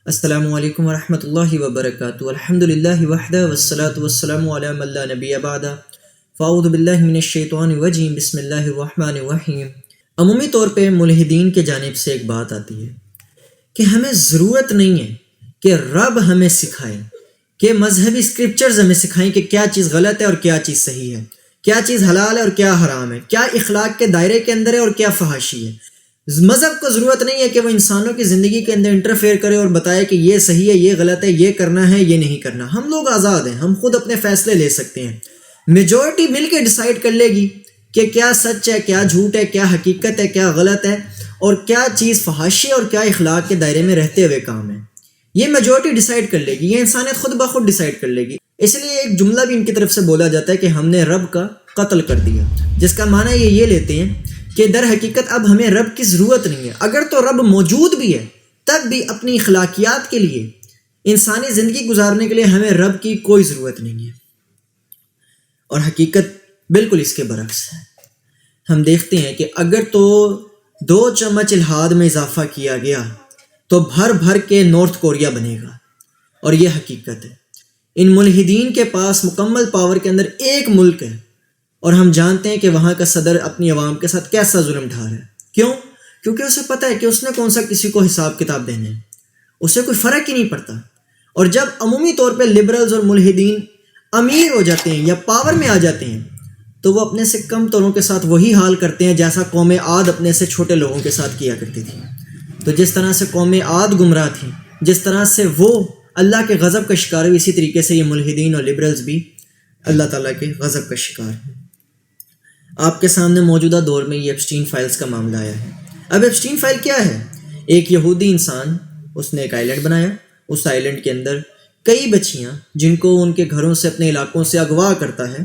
السلام علیکم ورحمۃ اللہ وبرکاتہ۔ الحمد للہ وحدہ والصلاة والسلام علی من لا نبی بعدہ، فاعوذ باللہ من الشیطان الرجیم، بسم اللہ الرحمن الرحیم۔ عمومی طور پہ ملحدین کے جانب سے ایک بات آتی ہے کہ ہمیں ضرورت نہیں ہے کہ رب ہمیں سکھائے، کہ مذہبی اسکرپچرز ہمیں سکھائیں کہ کیا چیز غلط ہے اور کیا چیز صحیح ہے، کیا چیز حلال ہے اور کیا حرام ہے، کیا اخلاق کے دائرے کے اندر ہے اور کیا فحاشی ہے۔ مذہب کو ضرورت نہیں ہے کہ وہ انسانوں کی زندگی کے اندر انٹرفیئر کرے اور بتائے کہ یہ صحیح ہے، یہ غلط ہے، یہ کرنا ہے، یہ نہیں کرنا۔ ہم لوگ آزاد ہیں، ہم خود اپنے فیصلے لے سکتے ہیں۔ میجورٹی مل کے ڈیسائیڈ کر لے گی کہ کیا سچ ہے، کیا جھوٹ ہے، کیا حقیقت ہے، کیا غلط ہے، اور کیا چیز فحاشی اور کیا اخلاق کے دائرے میں رہتے ہوئے کام ہے۔ یہ میجورٹی ڈیسائیڈ کر لے گی، یہ انسانیت خود بخود ڈیسائیڈ کر لے گی۔ اس لیے ایک جملہ بھی ان کی طرف سے بولا جاتا ہے کہ ہم نے رب کا قتل کر دیا، جس کا معنی یہ لیتے ہیں کہ در حقیقت اب ہمیں رب کی ضرورت نہیں ہے۔ اگر تو رب موجود بھی ہے تب بھی اپنی اخلاقیات کے لیے، انسانی زندگی گزارنے کے لیے ہمیں رب کی کوئی ضرورت نہیں ہے۔ اور حقیقت بالکل اس کے برعکس ہے۔ ہم دیکھتے ہیں کہ اگر تو 2 چمچ الحاد میں اضافہ کیا گیا تو بھر بھر کے نارتھ کوریا بنے گا، اور یہ حقیقت ہے۔ ان ملحدین کے پاس مکمل پاور کے اندر ایک ملک ہے، اور ہم جانتے ہیں کہ وہاں کا صدر اپنی عوام کے ساتھ کیسا ظلم ڈھا رہا ہے۔ کیوں؟ کیونکہ اسے پتہ ہے کہ اس نے کون سا کسی کو حساب کتاب دینے ہیں، اسے کوئی فرق ہی نہیں پڑتا۔ اور جب عمومی طور پہ لبرلز اور ملحدین امیر ہو جاتے ہیں یا پاور میں آ جاتے ہیں تو وہ اپنے سے کم تروں کے ساتھ وہی حال کرتے ہیں جیسا قوم عاد اپنے سے چھوٹے لوگوں کے ساتھ کیا کرتی تھی۔ تو جس طرح سے قوم عاد گمراہ تھی، جس طرح سے وہ اللہ کے غضب کا شکار ہوئی، اسی طریقے سے یہ ملحدین اور لبرلز بھی اللہ تعالیٰ کے غضب کا شکار ہیں۔ آپ کے سامنے موجودہ دور میں یہ ایپسٹین فائلز کا معاملہ آیا ہے۔ اب ایپسٹین فائل کیا ہے؟ ایک یہودی انسان، اس نے ایک آئیلینڈ بنایا، اس آئیلینڈ کے اندر کئی بچیاں جن کو ان کے گھروں سے، اپنے علاقوں سے اغوا کرتا ہے،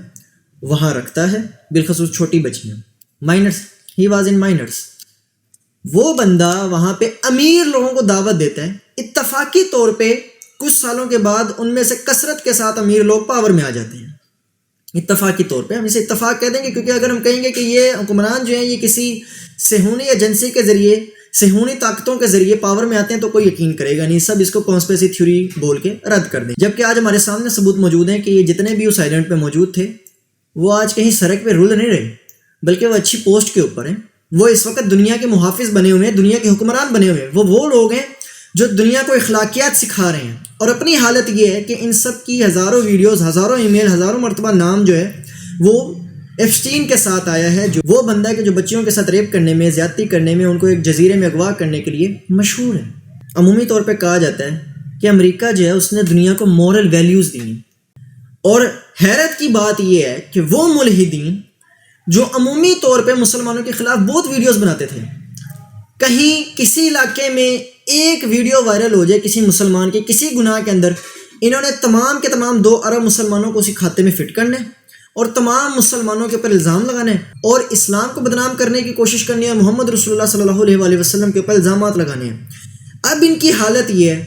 وہاں رکھتا ہے، بالخصوص چھوٹی بچیاں، minors, he was in minors. وہ بندہ وہاں پہ امیر لوگوں کو دعوت دیتا ہے، اتفاقی طور پہ کچھ سالوں کے بعد ان میں سے کثرت کے ساتھ امیر لوگ پاور میں آ جاتے ہیں۔ اتفاقی طور پہ ہم اسے اتفاق کہہ دیں گے، کیونکہ اگر ہم کہیں گے کہ یہ حکمران جو ہیں یہ کسی صہیونی ایجنسی کے ذریعے، صہیونی طاقتوں کے ذریعے پاور میں آتے ہیں تو کوئی یقین کرے گا نہیں، سب اس کو کانسپریسی تھیوری بول کے رد کر دیں۔ جبکہ آج ہمارے سامنے ثبوت موجود ہیں کہ یہ جتنے بھی اس آئیلینڈ پہ موجود تھے وہ آج کہیں سڑک پہ رول نہیں رہے، بلکہ وہ اچھی پوسٹ کے اوپر ہیں۔ وہ اس وقت دنیا کے محافظ بنے ہوئے ہیں، دنیا کے حکمران بنے ہوئے ہیں۔ وہ لوگ ہیں جو دنیا کو اخلاقیات سکھا رہے ہیں، اور اپنی حالت یہ ہے کہ ان سب کی ہزاروں ویڈیوز، ہزاروں ای میل، ہزاروں مرتبہ نام جو ہے وہ ایپسٹین کے ساتھ آیا ہے، جو وہ بندہ ہے کہ جو بچیوں کے ساتھ ریپ کرنے میں، زیادتی کرنے میں، ان کو ایک جزیرے میں اغوا کرنے کے لیے مشہور ہے۔ عمومی طور پہ کہا جاتا ہے کہ امریکہ جو ہے اس نے دنیا کو مورل ویلیوز دی ہیں، اور حیرت کی بات یہ ہے کہ وہ ملحدین جو عمومی طور پہ مسلمانوں کے خلاف بہت ویڈیوز بناتے تھے، کہیں کسی علاقے میں ایک ویڈیو وائرل ہو جائے کسی مسلمان کے کسی گناہ کے اندر، انہوں نے تمام کے تمام 2 ارب مسلمانوں کو اسی کھاتے میں فٹ کرنا ہے اور تمام مسلمانوں کے اوپر الزام لگانا ہے اور اسلام کو بدنام کرنے کی کوشش کرنی ہے، محمد رسول اللہ صلی اللہ علیہ وآلہ وسلم کے اوپر الزامات لگانے ہیں۔ اب ان کی حالت یہ ہے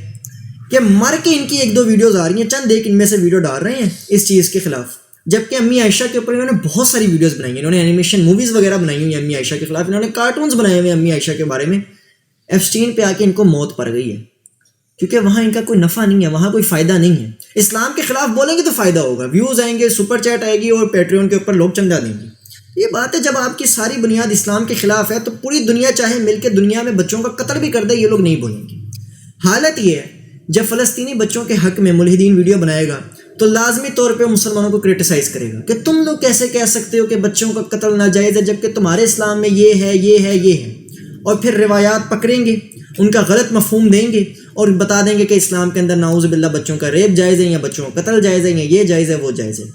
کہ مر کے ان کی 1-2 ویڈیوز آ رہی ہیں، چند ایک ان میں سے ویڈیو ڈال رہے ہیں اس چیز کے خلاف، جبکہ امی عائشہ کے اوپر انہوں نے بہت ساری ویڈیوز بنائی ہیں، انہوں نے اینیمیشن موویز وغیرہ بنائی ہوئی ہیں امی عائشہ کے خلاف، انہوں نے کارٹونز بنائے ہوئے ہیں امی عائشہ کے بارے میں۔ ایپسٹین پہ آ کے ان کو موت پڑ گئی ہے، کیونکہ وہاں ان کا کوئی نفع نہیں ہے، وہاں کوئی فائدہ نہیں ہے۔ اسلام کے خلاف بولیں گے تو فائدہ ہوگا، ویوز آئیں گے، سپر چیٹ آئے گی، اور پیٹریون کے اوپر لوگ چندہ دیں گے۔ یہ بات ہے، جب آپ کی ساری بنیاد اسلام کے خلاف ہے تو پوری دنیا چاہے مل کے دنیا میں بچوں کا قتل بھی کر دے، یہ لوگ نہیں بولیں گے۔ حالت یہ ہے جب فلسطینی بچوں کے حق میں ملحدین ویڈیو بنائے گا تو لازمی طور پہ مسلمانوں کو کرٹیسائز کرے گا کہ تم لوگ کیسے کہہ سکتے ہو کہ بچوں کا قتل ناجائز ہے، جبکہ تمہارے اسلام میں یہ ہے، یہ ہے، یہ ہے، اور پھر روایات پکڑیں گے، ان کا غلط مفہوم دیں گے اور بتا دیں گے کہ اسلام کے اندر نعوذ باللہ بچوں کا ریپ جائز ہے، یا بچوں کا قتل جائز ہے، یا یہ جائز ہے، وہ جائز ہے۔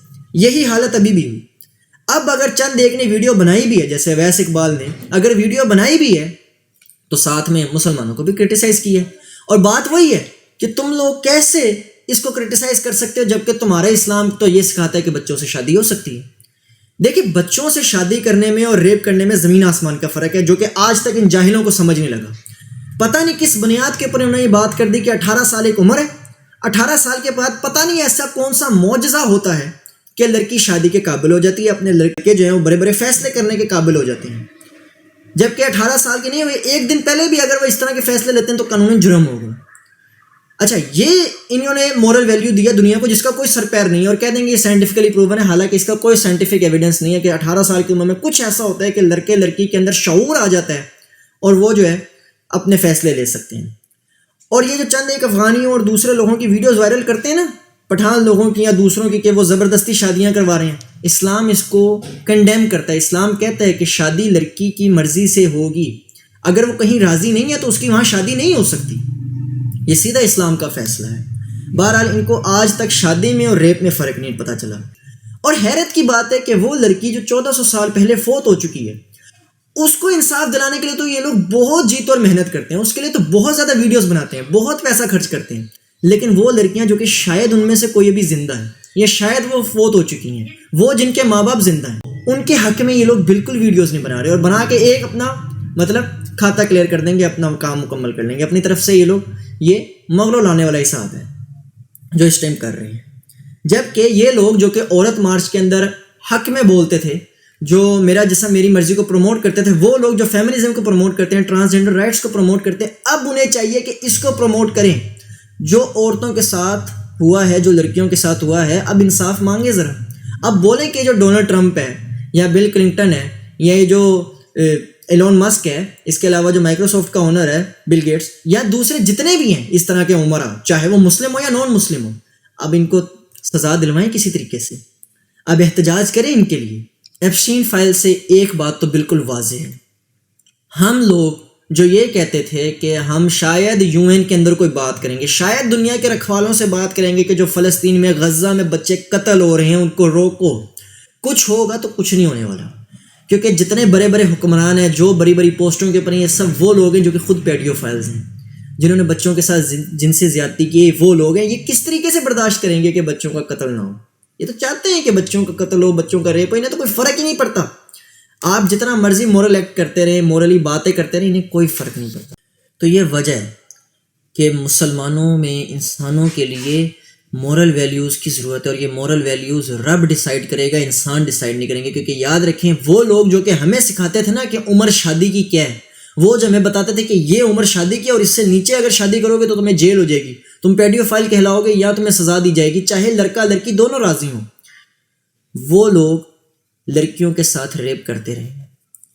یہی حالت ابھی بھی ہوئی۔ اب اگر چند ایک نے ویڈیو بنائی بھی ہے، جیسے اویس اقبال نے اگر ویڈیو بنائی بھی ہے تو ساتھ میں مسلمانوں کو بھی کرٹیسائز کیا ہے، اور بات وہی ہے کہ تم لوگ کیسے اس کو کرٹیسائز کر سکتے ہو جبکہ تمہارا اسلام تو یہ سکھاتا ہے کہ بچوں سے شادی ہو سکتی ہے۔ دیکھیں، بچوں سے شادی کرنے میں اور ریپ کرنے میں زمین آسمان کا فرق ہے، جو کہ آج تک ان جاہلوں کو سمجھ نہیں لگا۔ پتہ نہیں کس بنیاد کے اوپر انہوں نے یہ بات کر دی کہ 18 سال ایک عمر ہے، 18 سال کے بعد پتہ نہیں ایسا کون سا معجزہ ہوتا ہے کہ لڑکی شادی کے قابل ہو جاتی ہے، اپنے لڑکے جو ہیں وہ بڑے بڑے فیصلے کرنے کے قابل ہو جاتے ہیں، جبکہ 18 سال کے نہیں ہوئے، 1 دن پہلے بھی اگر وہ اس طرح کے فیصلے لیتے ہیں تو قانونی جرم ہوگا۔ اچھا یہ انہوں نے مورل ویلیو دیا دنیا کو جس کا کوئی سر پیر نہیں ہے، اور کہہ دیں گے یہ سائنٹیفکلی پروون ہے، حالانکہ اس کا کوئی سائنٹیفک ایویڈنس نہیں ہے کہ 18 سال کی عمر میں کچھ ایسا ہوتا ہے کہ لڑکے لڑکی کے اندر شعور آ جاتا ہے اور وہ جو ہے اپنے فیصلے لے سکتے ہیں. اور یہ جو چند ایک افغانیوں اور دوسرے لوگوں کی ویڈیوز وائرل کرتے ہیں نا، پٹھان لوگوں کی یا دوسروں کی، کہ وہ زبردستی شادیاں کروا رہے ہیں، اسلام اس کو کنڈیم کرتا ہے. اسلام کہتا ہے کہ شادی لڑکی کی مرضی سے ہوگی، اگر وہ کہیں راضی نہیں ہے تو اس کی وہاں شادی نہیں ہو سکتی. یہ سیدھا اسلام کا فیصلہ ہے. بہرحال ان کو آج تک شادی میں اور ریپ میں فرق نہیں پتہ چلا. اور حیرت کی بات ہے کہ وہ لڑکی جو 1400 سال پہلے فوت ہو چکی ہے، اس کو انصاف دلانے کے لیے تو یہ لوگ بہت جیت اور محنت کرتے ہیں، اس کے لیے تو بہت زیادہ ویڈیوز بناتے ہیں، بہت پیسہ خرچ کرتے ہیں. لیکن وہ لڑکیاں جو کہ شاید ان میں سے کوئی ابھی زندہ ہے یا شاید وہ فوت ہو چکی ہیں، وہ جن کے ماں باپ زندہ ہیں، ان کے حق میں یہ لوگ بالکل ویڈیوز نہیں بنا رہے، اور بنا کے ایک اپنا مطلب کھاتا کلیئر کر دیں گے، اپنا کام مکمل کر لیں گے اپنی طرف سے. یہ لوگ یہ مغلو لانے والا حساب ہے جو اس ٹائم کر رہے ہیں. جبکہ یہ لوگ جو کہ عورت مارچ کے اندر حق میں بولتے تھے، جو میرا جسم میری مرضی کو پروموٹ کرتے تھے، وہ لوگ جو فیمنزم کو پروموٹ کرتے ہیں، ٹرانسجنڈر رائٹس کو پروموٹ کرتے ہیں، اب انہیں چاہیے کہ اس کو پروموٹ کریں. جو عورتوں کے ساتھ ہوا ہے، جو لڑکیوں کے ساتھ ہوا ہے، اب انصاف مانگے ذرا. اب بولیں کہ جو ڈونلڈ ٹرمپ ہے یا بل کلنٹن ہے یا یہ جو ایلون مسک ہے، اس کے علاوہ جو مائکروسافٹ کا اونر ہے بل گیٹس، یا دوسرے جتنے بھی ہیں اس طرح کے عمرہ، چاہے وہ مسلم ہو یا نان مسلم ہو، اب ان کو سزا دلوائیں کسی طریقے سے، اب احتجاج کریں ان کے لیے. ایپسٹین فائل سے ایک بات تو بالکل واضح ہے، ہم لوگ جو یہ کہتے تھے کہ ہم شاید یو این کے اندر کوئی بات کریں گے، شاید دنیا کے رکھوالوں سے بات کریں گے کہ جو فلسطین میں غزہ میں بچے قتل ہو رہے ہیں ان کو روکو، کچھ ہوگا تو کچھ نہیں ہونے والا. کیونکہ جتنے بڑے بڑے حکمران ہیں جو بڑی بڑی پوسٹوں کے اوپر ہیں، یہ سب وہ لوگ ہیں جو کہ خود پیڈیو فائلز ہیں، جنہوں نے بچوں کے ساتھ جنسی زیادتی کی. وہ لوگ ہیں، یہ کس طریقے سے برداشت کریں گے کہ بچوں کا قتل نہ ہو؟ یہ تو چاہتے ہیں کہ بچوں کا قتل ہو، بچوں کا ریپ ہو، انہیں تو کوئی فرق ہی نہیں پڑتا. آپ جتنا مرضی مورل ایکٹ کرتے رہیں، مورلی باتیں کرتے رہیں، انہیں کوئی فرق نہیں پڑتا. تو یہ وجہ ہے کہ مسلمانوں میں انسانوں کے لیے مورل ویلیوز کی ضرورت ہے، اور یہ مورل ویلیوز رب ڈیسائیڈ کرے گا، انسان ڈیسائیڈ نہیں کریں گے. کیونکہ یاد رکھیں، وہ لوگ جو کہ ہمیں سکھاتے تھے نا کہ عمر شادی کی کیا ہے، وہ جو ہمیں بتاتے تھے کہ یہ عمر شادی کی ہے اور اس سے نیچے اگر شادی کرو گے تو تمہیں جیل ہو جائے گی، تم پیڈیو فائل کہلاؤ گے یا تمہیں سزا دی جائے گی، چاہے لڑکا لڑکی دونوں راضی ہوں. وہ لوگ لڑکیوں کے ساتھ ریپ کرتے رہے ہیں،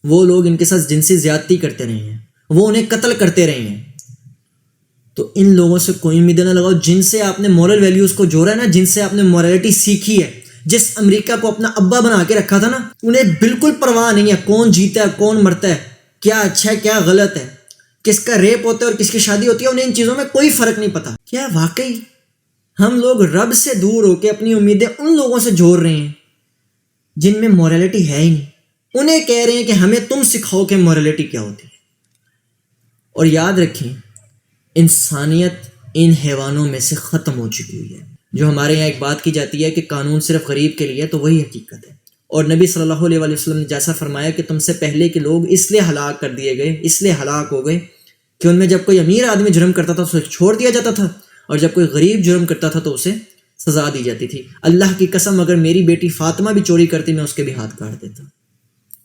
وہ لوگ ان کے ساتھ جنسی زیادتی کرتے رہے ہیں، وہ انہیں قتل کرتے رہے ہیں. تو ان لوگوں سے کوئی امید نہ لگاؤ. جن سے آپ نے مورل ویلیوز کو جوڑا ہے نا، جن سے آپ نے مورالٹی سیکھی ہے، جس امریکہ کو اپنا ابا بنا کے رکھا تھا نا، انہیں بالکل پرواہ نہیں ہے کون جیتا ہے کون مرتا ہے، کیا اچھا ہے کیا غلط ہے، کس کا ریپ ہوتا ہے اور کس کی شادی ہوتی ہے. انہیں ان چیزوں میں کوئی فرق نہیں پتا. کیا واقعی ہم لوگ رب سے دور ہو کے اپنی امیدیں ان لوگوں سے جوڑ رہے ہیں جن میں مورالٹی ہے ہی نہیں؟ انہیں کہہ رہے ہیں کہ ہمیں تم سکھاؤ کہ مورالٹی کیا ہوتی ہے. اور یاد رکھیں، انسانیت ان حیوانوں میں سے ختم ہو چکی ہوئی ہے. جو ہمارے یہاں ایک بات کی جاتی ہے کہ قانون صرف غریب کے لیے، تو وہی حقیقت ہے. اور نبی صلی اللہ علیہ وسلم نے جیسا فرمایا کہ تم سے پہلے کے لوگ اس لیے ہلاک کر دیے گئے، اس لیے ہلاک ہو گئے کہ ان میں جب کوئی امیر آدمی جرم کرتا تھا تو اسے چھوڑ دیا جاتا تھا، اور جب کوئی غریب جرم کرتا تھا تو اسے سزا دی جاتی تھی. اللہ کی قسم اگر میری بیٹی فاطمہ بھی چوری کرتی میں اس کے بھی ہاتھ کاٹ دیتا.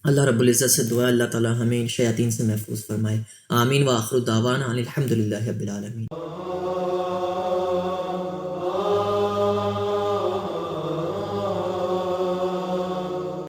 اللہ رب العزت سے دعا اللہ تعالی ہمیں ان شیاطین سے محفوظ فرمائے. آمین. وآخر دعوانا الحمدللہ رب العالمین.